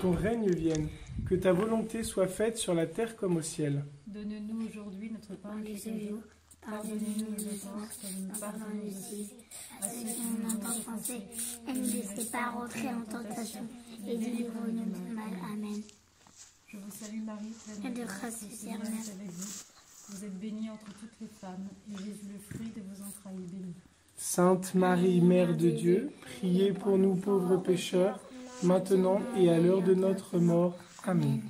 ton règne vienne, que ta volonté soit faite sur la terre comme au ciel. Donne-nous aujourd'hui notre pain de ce jour. Pardonnez-nous nos offenses, comme nous pardonnons aussi à ceux qui nous ont offensés. Et ne nous laissez pas rentrer en tentation, et délivre-nous du mal. Amen. Je vous salue Marie, pleine de grâce, le Seigneur est avec vous. Vous êtes bénie entre toutes les femmes, et Jésus, le fruit de vos entrailles, est béni. Sainte Marie, Mère de Dieu, priez pour nous pauvres pécheurs, maintenant et à l'heure de notre mort. Amen.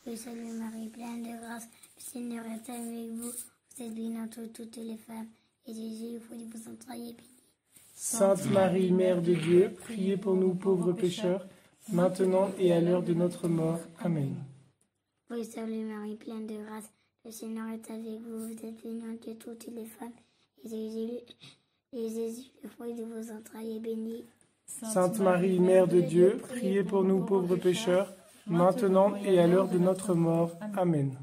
Je vous salue Marie, pleine de grâce, le Seigneur est avec vous. Vous êtes bénie entre toutes les femmes, et Jésus, le fruit de vos entrailles, est béni. Sainte Marie, Mère de Dieu, priez pour nous pauvres pécheurs, maintenant et à l'heure de notre mort. Amen. Je vous salue Marie, pleine de grâce, le Seigneur est avec vous. Vous êtes bénie entre toutes les femmes, et Jésus, le fruit de vos entrailles, est béni. Sainte Marie, Mère de Dieu, priez pour nous pauvres pécheurs, maintenant et à l'heure de notre mort. Amen.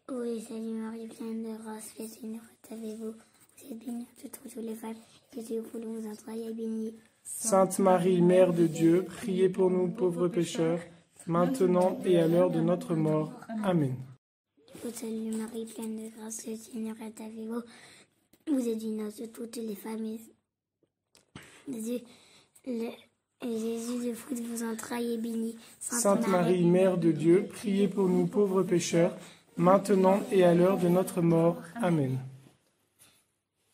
Oui, salut Marie, pleine de grâce, le Seigneur est avec vous. Vous êtes bénie entre toutes les femmes, et Jésus, le fruit de vos entrailles, est béni. Sainte Marie, Mère de Dieu, priez pour nous pauvres pécheurs, maintenant et à l'heure de notre mort. Amen. Je vous salue Marie, pleine de grâce, le Seigneur est avec vous. Vous êtes bénie entre toutes les femmes, et Jésus, le fruit de vos entrailles, est béni. Sainte Marie, Mère de Dieu, priez pour nous pauvres pécheurs, maintenant et à l'heure de notre mort. Amen.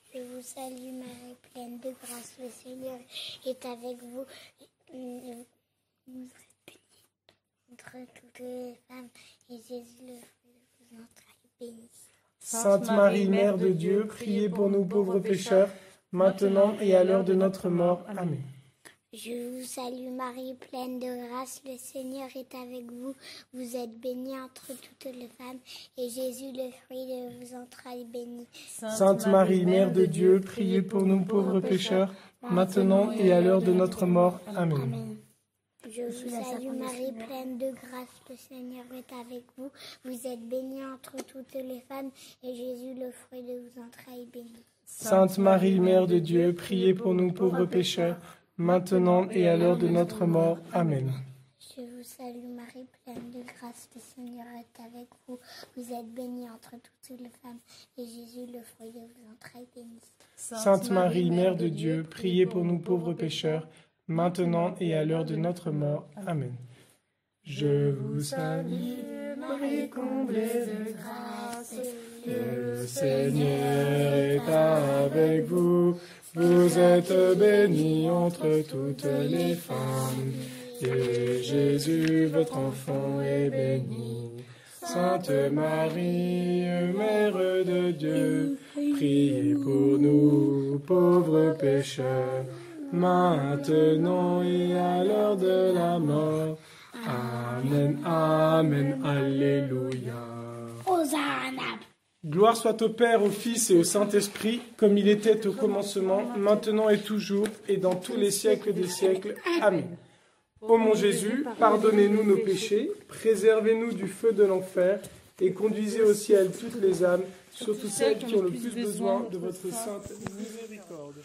Je vous salue Marie, pleine de grâce, le Seigneur est avec vous. Vous êtes bénie entre toutes les femmes, et Jésus, le fruit de vos entrailles, est béni. Sainte Marie, Mère de Dieu, priez pour nous pauvres pécheurs, maintenant et à l'heure de notre mort. Amen. Je vous salue Marie, pleine de grâce, le Seigneur est avec vous. Vous êtes bénie entre toutes les femmes, et Jésus, le fruit de vos entrailles, est béni. Sainte Marie, Mère de Dieu, priez pour nous pauvres pécheurs, maintenant et à l'heure de notre mort. Amen. Je vous salue Marie, pleine de grâce, le Seigneur est avec vous. Vous êtes bénie entre toutes les femmes, et Jésus, le fruit de vos entrailles, est béni. Sainte Marie, Mère de Dieu, priez pour nous pauvres pécheurs, maintenant et à l'heure de notre mort. Amen. Je vous salue Marie, pleine de grâce, le Seigneur est avec vous. Vous êtes bénie entre toutes les femmes, et Jésus, le fruit de vos entrailles, est béni. Sainte Marie, Mère de Dieu, priez pour nous pauvres pécheurs, maintenant et à l'heure de notre mort. Amen. Je vous salue, Marie, comblée de grâce, le Seigneur est avec vous. Vous êtes bénie entre toutes les femmes, et Jésus, votre enfant, est béni. Sainte Marie, Mère de Dieu, priez pour nous, pauvres pécheurs, maintenant et à l'heure de la mort. Amen, Amen, Alléluia. Hosanna. Gloire soit au Père, au Fils et au Saint-Esprit, comme il était au commencement, maintenant et toujours, et dans tous les siècles des siècles. Amen. Ô mon Jésus, pardonnez-nous nos péchés, préservez-nous du feu de l'enfer, et conduisez au ciel toutes les âmes, surtout celles qui ont le plus besoin de votre sainte miséricorde.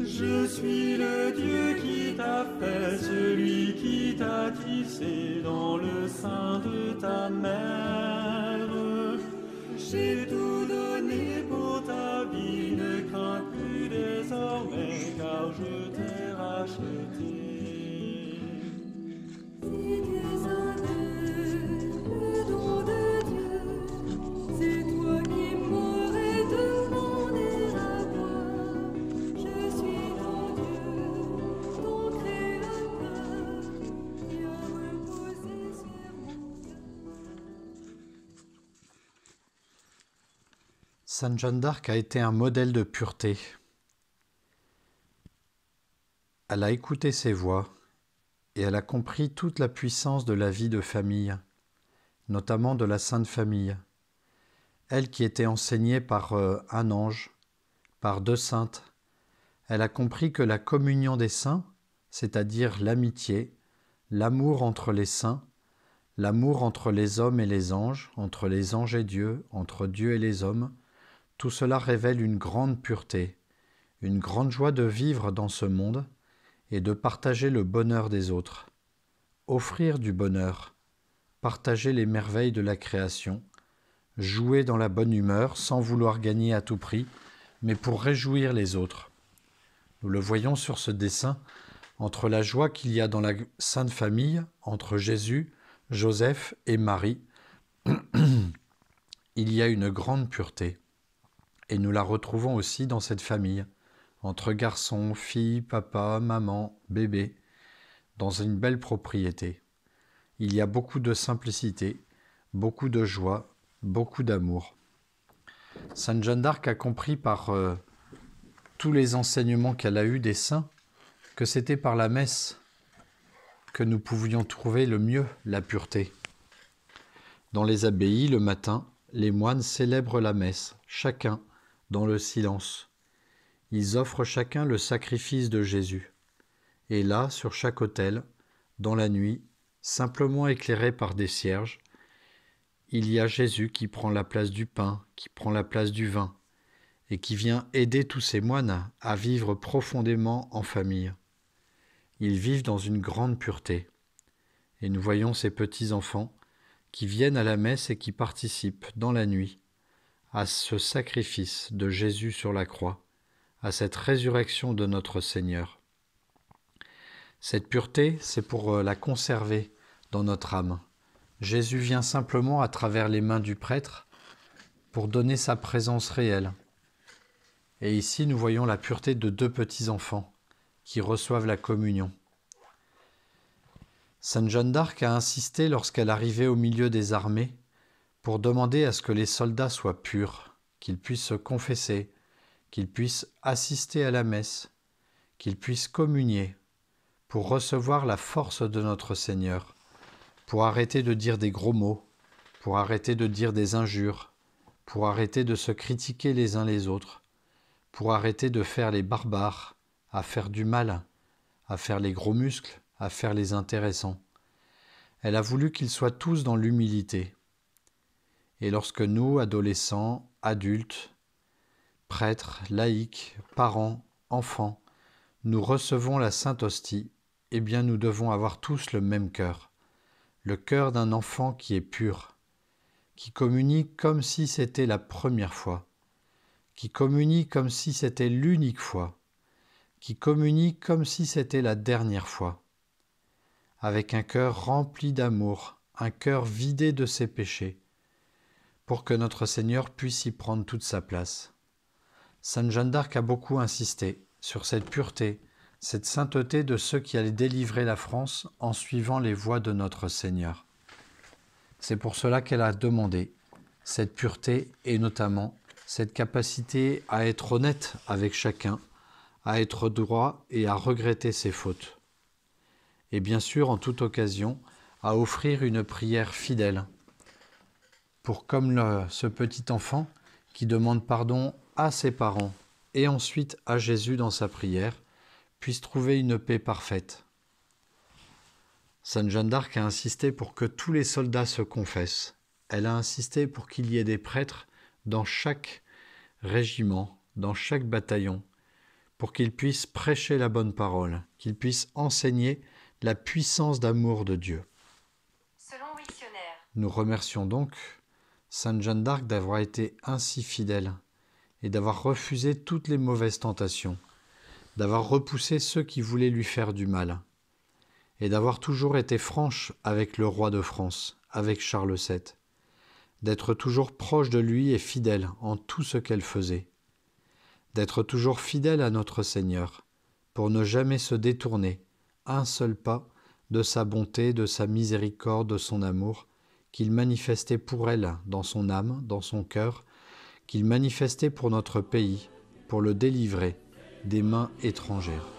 Je suis le Dieu qui t'a fait, celui qui t'a tissé dans le sein de ta mère. J'ai tout donné pour ta vie, ne crains plus désormais, car je t'ai racheté. Si tu es un le don de Dieu, c'est toi qui m'aurais demandé à moi. Je suis ton Dieu, ton Créateur, qui a reposé sur mon cœur. Sainte Jeanne d'Arc a été un modèle de pureté. Elle a écouté ses voix et elle a compris toute la puissance de la vie de famille, notamment de la Sainte Famille. Elle qui était enseignée par un ange, par 2 saintes, elle a compris que la communion des saints, c'est-à-dire l'amitié, l'amour entre les saints, l'amour entre les hommes et les anges, entre les anges et Dieu, entre Dieu et les hommes, tout cela révèle une grande pureté, une grande joie de vivre dans ce monde et de partager le bonheur des autres. Offrir du bonheur, partager les merveilles de la création, jouer dans la bonne humeur sans vouloir gagner à tout prix, mais pour réjouir les autres. Nous le voyons sur ce dessin, entre la joie qu'il y a dans la Sainte Famille, entre Jésus, Joseph et Marie, il y a une grande pureté. Et nous la retrouvons aussi dans cette famille, entre garçons, filles, papa, maman, bébé, dans une belle propriété. Il y a beaucoup de simplicité, beaucoup de joie, beaucoup d'amour. Sainte Jeanne d'Arc a compris par tous les enseignements qu'elle a eus des saints que c'était par la messe que nous pouvions trouver le mieux la pureté. Dans les abbayes, le matin, les moines célèbrent la messe, chacun dans le silence. Ils offrent chacun le sacrifice de Jésus. Et là, sur chaque autel, dans la nuit, simplement éclairé par des cierges, il y a Jésus qui prend la place du pain, qui prend la place du vin, et qui vient aider tous ces moines à vivre profondément en famille. Ils vivent dans une grande pureté. Et nous voyons ces petits-enfants qui viennent à la messe et qui participent dans la nuit à ce sacrifice de Jésus sur la croix, à cette résurrection de notre Seigneur. Cette pureté, c'est pour la conserver dans notre âme. Jésus vient simplement à travers les mains du prêtre pour donner sa présence réelle. Et ici, nous voyons la pureté de 2 petits-enfants qui reçoivent la communion. Sainte Jeanne d'Arc a insisté lorsqu'elle arrivait au milieu des armées pour demander à ce que les soldats soient purs, qu'ils puissent se confesser, qu'ils puissent assister à la messe, qu'ils puissent communier pour recevoir la force de notre Seigneur, pour arrêter de dire des gros mots, pour arrêter de dire des injures, pour arrêter de se critiquer les uns les autres, pour arrêter de faire les barbares, à faire du mal, à faire les gros muscles, à faire les intéressants. Elle a voulu qu'ils soient tous dans l'humilité. Et lorsque nous, adolescents, adultes, prêtres, laïcs, parents, enfants, nous recevons la Sainte Hostie, eh bien nous devons avoir tous le même cœur, le cœur d'un enfant qui est pur, qui communie comme si c'était la première fois, qui communie comme si c'était l'unique fois, qui communie comme si c'était la dernière fois, avec un cœur rempli d'amour, un cœur vidé de ses péchés, pour que notre Seigneur puisse y prendre toute sa place. Sainte Jeanne d'Arc a beaucoup insisté sur cette pureté, cette sainteté de ceux qui allaient délivrer la France en suivant les voies de notre Seigneur. C'est pour cela qu'elle a demandé cette pureté et notamment cette capacité à être honnête avec chacun, à être droit et à regretter ses fautes. Et bien sûr, en toute occasion, à offrir une prière fidèle pour, comme ce petit enfant qui demande pardon à ses parents et ensuite à Jésus dans sa prière, puisse trouver une paix parfaite. Sainte Jeanne d'Arc a insisté pour que tous les soldats se confessent. Elle a insisté pour qu'il y ait des prêtres dans chaque régiment, dans chaque bataillon, pour qu'ils puissent prêcher la bonne parole, qu'ils puissent enseigner la puissance d'amour de Dieu. Selon Wiktionnaire. Nous remercions donc Sainte Jeanne d'Arc d'avoir été ainsi fidèle et d'avoir refusé toutes les mauvaises tentations, d'avoir repoussé ceux qui voulaient lui faire du mal, et d'avoir toujours été franche avec le roi de France, avec Charles VII, d'être toujours proche de lui et fidèle en tout ce qu'elle faisait, d'être toujours fidèle à notre Seigneur, pour ne jamais se détourner un seul pas de sa bonté, de sa miséricorde, de son amour, qu'il manifestait pour elle dans son âme, dans son cœur, qu'il manifestait pour notre pays, pour le délivrer des mains étrangères.